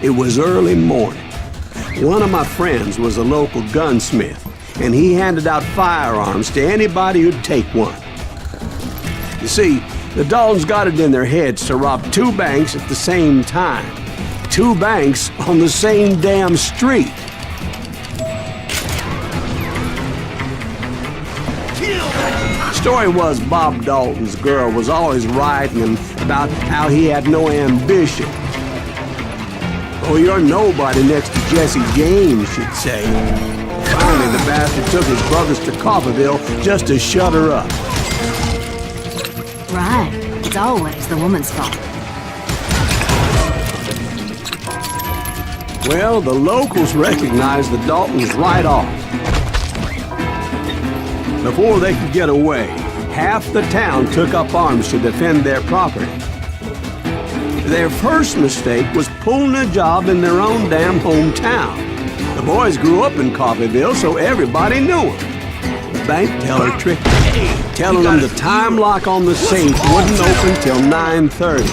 It was early morning. One of my friends was a local gunsmith, and he handed out firearms to anybody who'd take one. You see, the Daltons got it in their heads to rob two banks at the same time. Two banks on the same damn street. Story was Bob Dalton's girl was always writing him about how he had no ambition. Oh, you're nobody next to Jesse James, she'd say. Finally, the bastard took his brothers to Coffeyville just to shut her up. Right. It's always the woman's fault. Well, the locals recognized the Daltons right off. Before they could get away, half the town took up arms to defend their property. Their first mistake was pulling a job in their own damn hometown. The boys grew up in Coffeyville, so everybody knew them. The bank teller tricked them, telling them the time lock on the safe wouldn't open till 9:30.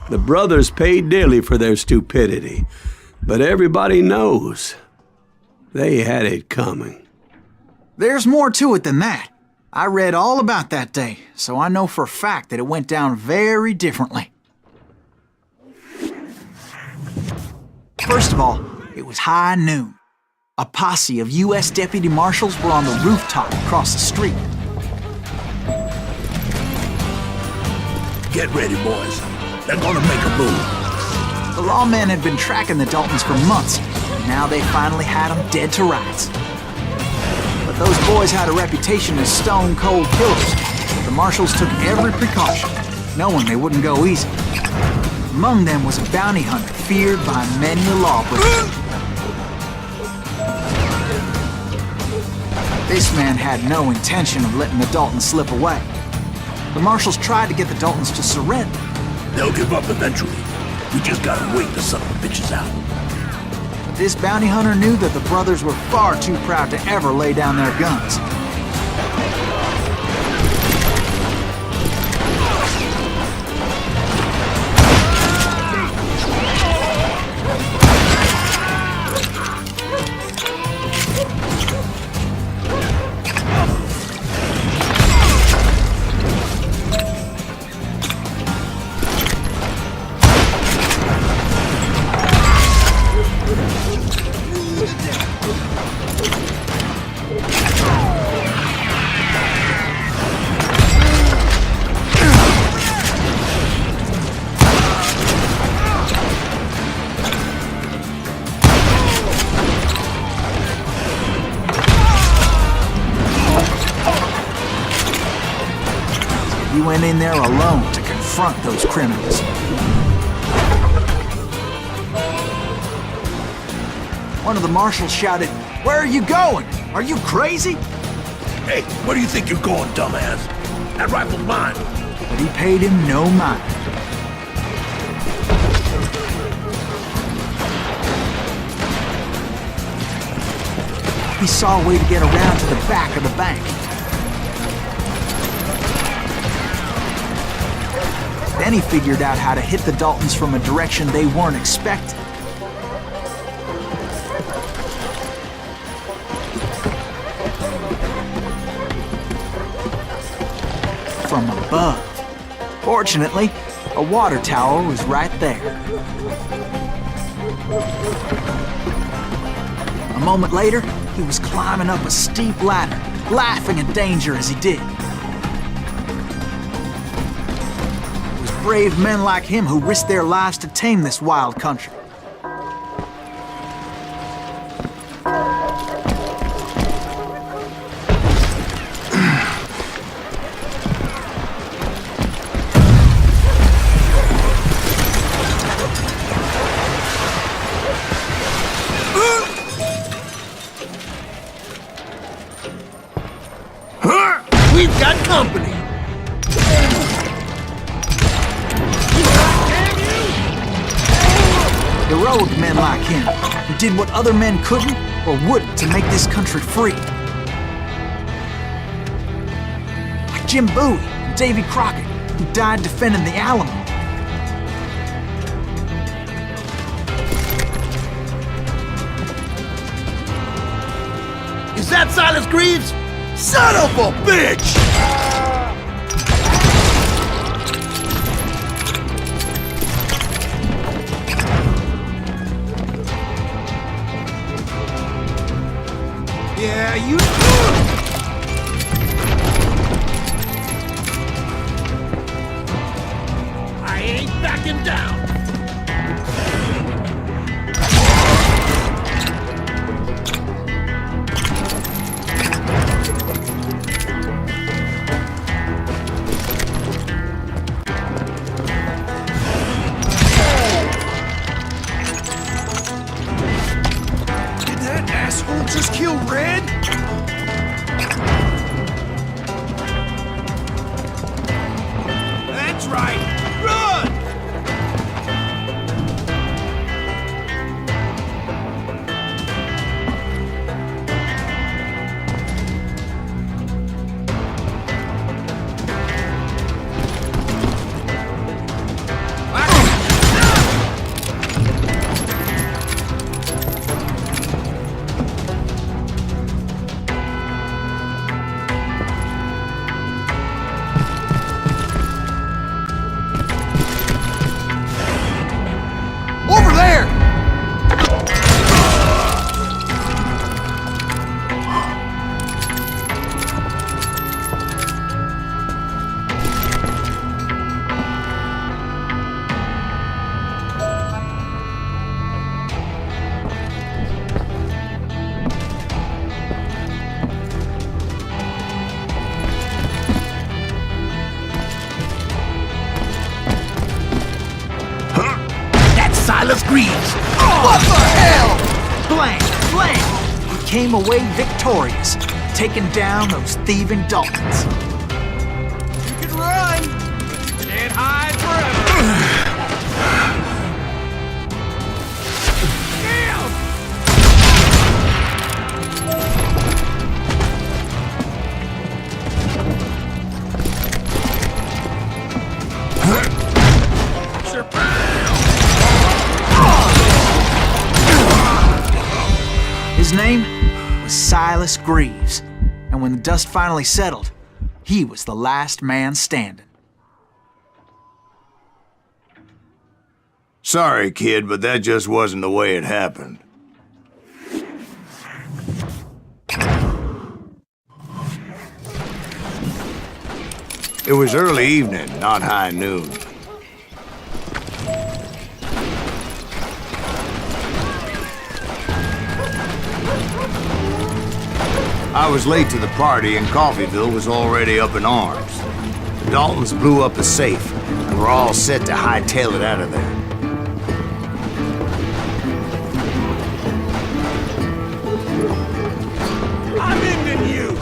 The brothers paid dearly for their stupidity, but everybody knows they had it coming. There's more to it than that. I read all about that day, so I know for a fact that it went down very differently. First of all, it was high noon. A posse of U.S. deputy marshals were on the rooftop across the street. Get ready, boys. They're gonna make a move. The lawmen had been tracking the Daltons for months, and now they finally had them dead to rights. But those boys had a reputation as stone-cold killers. The marshals took every precaution, knowing they wouldn't go easy. Among them was a bounty hunter feared by many a lawbreaker. This man had no intention of letting the Daltons slip away. The marshals tried to get the Daltons to surrender. They'll give up eventually. We just gotta wait the son of the bitches out. But this bounty hunter knew that the brothers were far too proud to ever lay down their guns. He went in there alone to confront those criminals. One of the marshals shouted, "Where are you going? Are you crazy?" Hey, where do you think you're going, dumbass? That rifle's mine. But he paid him no mind. He saw a way to get around to the back of the bank. Then he figured out how to hit the Daltons from a direction they weren't expecting. From above. Fortunately, a water tower was right there. A moment later, he was climbing up a steep ladder, laughing at danger as he did. It was brave men like him who risked their lives to tame this wild country. We company! Heroic men like him, who did what other men couldn't or wouldn't to make this country free. Like Jim Bowie and Davy Crockett, who died defending the Alamo. Is that Silas Greaves? Son of a bitch! Yeah, you... I ain't backing down. Did that asshole just kill Red? That's right. Run! Over there! That's Silas Greaves! What the hell? Blam! Blam! He came away victorious, taking down those thieving Daltons. You can run! Can't hide forever! His name was Silas Greaves, and when the dust finally settled, he was the last man standing. Sorry, kid, but that just wasn't the way it happened. It was early evening, not high noon. I was late to the party and Coffeyville was already up in arms. The Daltons blew up the safe and were all set to hightail it out of there. I'm ending you!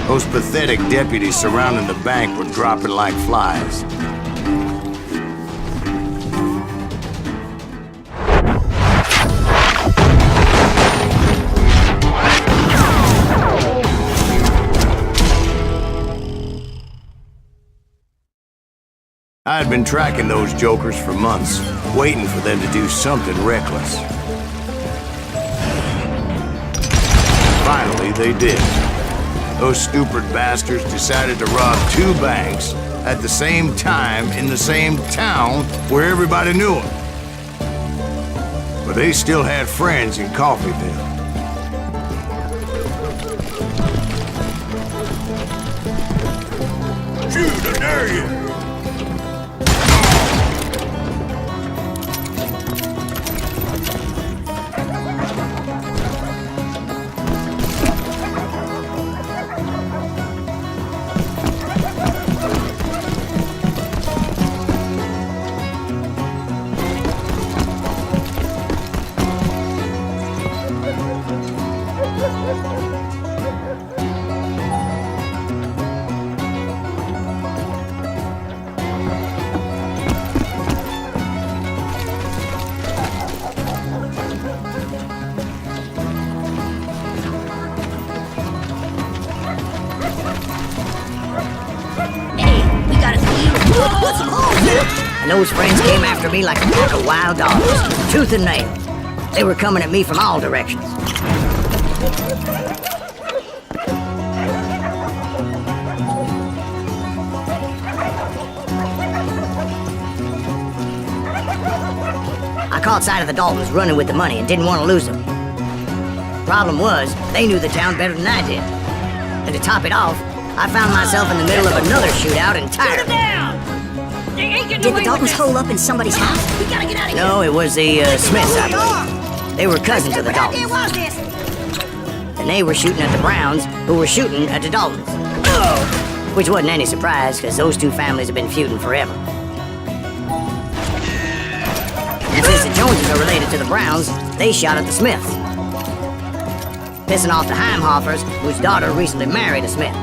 Those pathetic deputies surrounding the bank were dropping like flies. I had been tracking those jokers for months, waiting for them to do something reckless. Finally, they did. Those stupid bastards decided to rob two banks at the same time in the same town where everybody knew them. But they still had friends in Coffeyville. Shoot, I dare you! and those friends came after me like a pack of wild dogs, tooth and nail. They were coming at me from all directions. I caught sight of the Daltons running with the money and didn't want to lose them. Problem was, they knew the town better than I did. And to top it off, I found myself in the middle of another shootout entirely. Did the Daltons hole up in somebody's house? No, it was the Smiths, I believe. They were cousins of the Daltons. And they were shooting at the Browns, who were shooting at the Daltons. Which wasn't any surprise, because those two families have been feuding forever. And since the Joneses are related to the Browns, they shot at the Smiths. Pissing off the Heimhoffers, whose daughter recently married a Smith.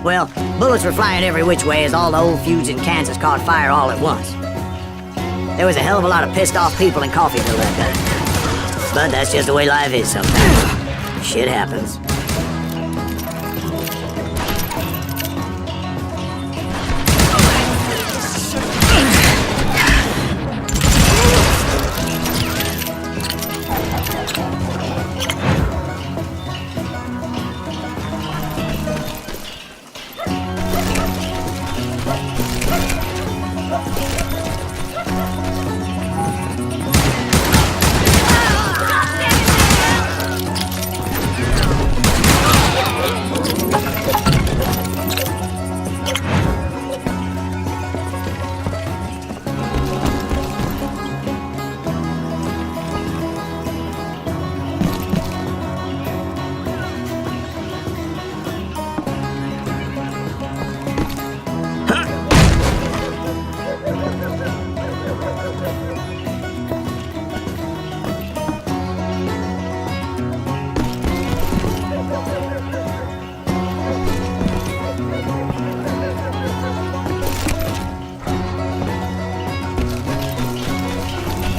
Well, bullets were flying every which way as all the old feuds in Kansas caught fire all at once. There was a hell of a lot of pissed off people in Coffeyville that day. But that's just the way life is sometimes. Shit happens.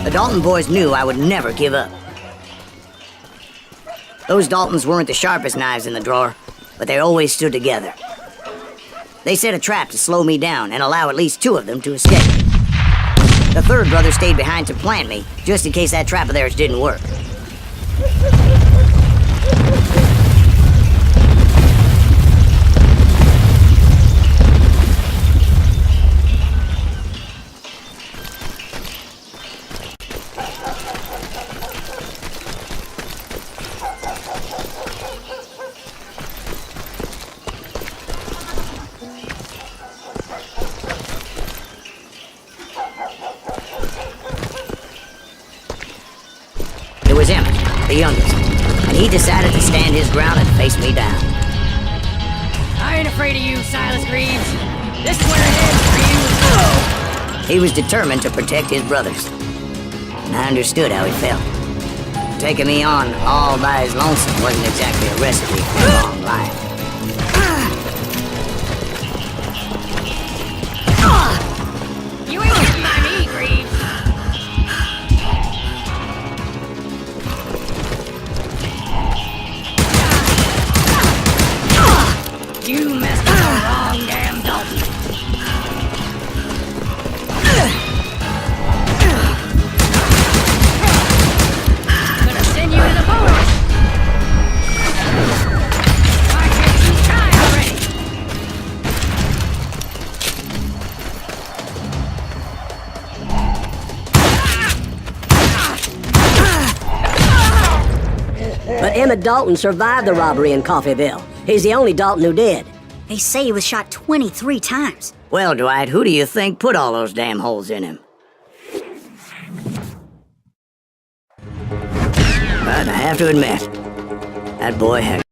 The Dalton boys knew I would never give up. Those Daltons weren't the sharpest knives in the drawer, but they always stood together. They set a trap to slow me down and allow at least two of them to escape. The third brother stayed behind to plant me, just in case that trap of theirs didn't work. It was Emmett, the youngest, and he decided to stand his ground and face me down. I ain't afraid of you, Silas Greaves. This is where it ends for you. He was determined to protect his brothers. And I understood how he felt. Taking me on all by his lonesome wasn't exactly a recipe for a long life. You ain't getting by me, Greaves. You messed with the wrong damn Dalton. I'm gonna send you to the bonus. Why can't you try already? But Emmett Dalton survived the robbery in Coffeyville. He's the only Dalton who did. They say he was shot 23 times. Well, Dwight, who do you think put all those damn holes in him? But I have to admit, that boy had